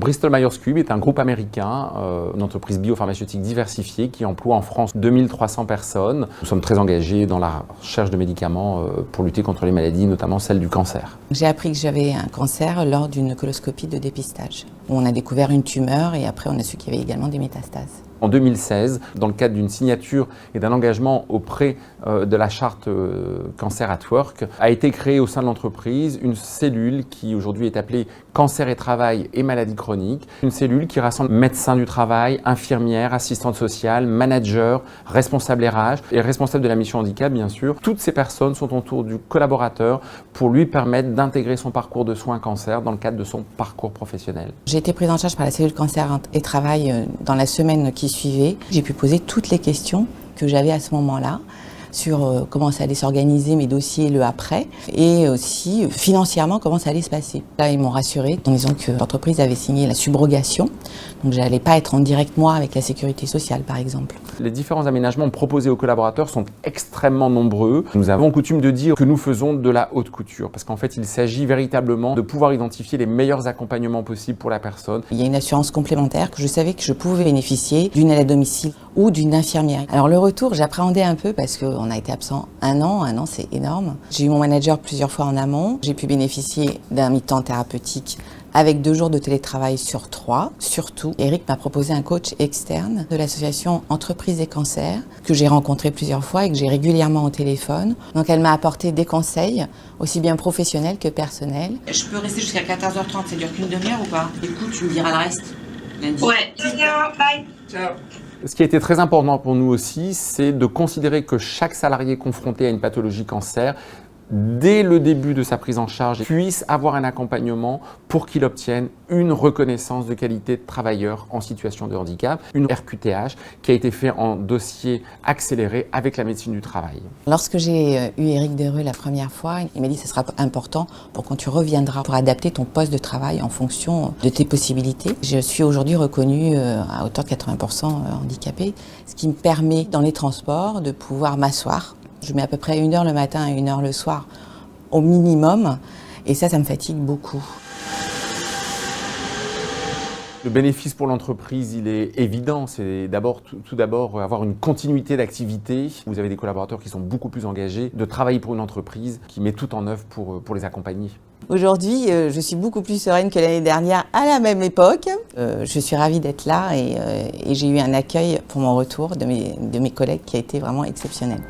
Bristol Myers Squibb est un groupe américain, une entreprise biopharmaceutique diversifiée qui emploie en France 2300 personnes. Nous sommes très engagés dans la recherche de médicaments pour lutter contre les maladies, notamment celle du cancer. J'ai appris que j'avais un cancer lors d'une coloscopie de dépistage. On a découvert une tumeur et après on a su qu'il y avait également des métastases. En 2016, dans le cadre d'une signature et d'un engagement auprès de la charte Cancer at Work, a été créée au sein de l'entreprise une cellule qui aujourd'hui est appelée Cancer et Travail et Maladies Chroniques. Une cellule qui rassemble médecins du travail, infirmières, assistantes sociales, managers, responsables RH et responsables de la mission handicap bien sûr. Toutes ces personnes sont autour du collaborateur pour lui permettre d'intégrer son parcours de soins cancer dans le cadre de son parcours professionnel. J'ai été prise en charge par la cellule Cancer et Travail dans la semaine qui suivait. J'ai pu poser toutes les questions que j'avais à ce moment-là sur comment ça allait s'organiser mes dossiers le après et aussi financièrement comment ça allait se passer. Là, ils m'ont rassurée en disant que l'entreprise avait signé la subrogation, donc je n'allais pas être en direct moi avec la sécurité sociale par exemple. Les différents aménagements proposés aux collaborateurs sont extrêmement nombreux. Nous avons coutume de dire que nous faisons de la haute couture parce qu'en fait il s'agit véritablement de pouvoir identifier les meilleurs accompagnements possibles pour la personne. Il y a une assurance complémentaire que je savais que je pouvais bénéficier d'une aide à domicile ou d'une infirmière. Alors le retour, j'appréhendais un peu parce qu'on a été absent un an c'est énorme. J'ai eu mon manager plusieurs fois en amont, j'ai pu bénéficier d'un mi-temps thérapeutique avec 2 jours de télétravail sur 3. Surtout, Eric m'a proposé un coach externe de l'association Entreprises et Cancer que j'ai rencontré plusieurs fois et que j'ai régulièrement au téléphone. Donc elle m'a apporté des conseils, aussi bien professionnels que personnels. Je peux rester jusqu'à 14h30, ça dure qu'une demi-heure ou pas? Écoute, tu me diras le reste. Lundi. Ouais, bye. Ciao. Ce qui a été très important pour nous aussi, c'est de considérer que chaque salarié confronté à une pathologie cancer, dès le début de sa prise en charge, puisse avoir un accompagnement pour qu'il obtienne une reconnaissance de qualité de travailleur en situation de handicap, une RQTH qui a été fait en dossier accéléré avec la médecine du travail. Lorsque j'ai eu Eric Dereux la première fois, il m'a dit que ce sera important pour quand tu reviendras pour adapter ton poste de travail en fonction de tes possibilités. Je suis aujourd'hui reconnue à hauteur de 80% handicapée, ce qui me permet dans les transports de pouvoir m'asseoir. Je mets à peu près 1 heure le matin et 1 heure le soir au minimum et ça me fatigue beaucoup. Le bénéfice pour l'entreprise, il est évident. C'est tout d'abord avoir une continuité d'activité. Vous avez des collaborateurs qui sont beaucoup plus engagés de travailler pour une entreprise qui met tout en œuvre pour les accompagner. Aujourd'hui, je suis beaucoup plus sereine que l'année dernière à la même époque. Je suis ravie d'être là et j'ai eu un accueil pour mon retour de mes collègues qui a été vraiment exceptionnel.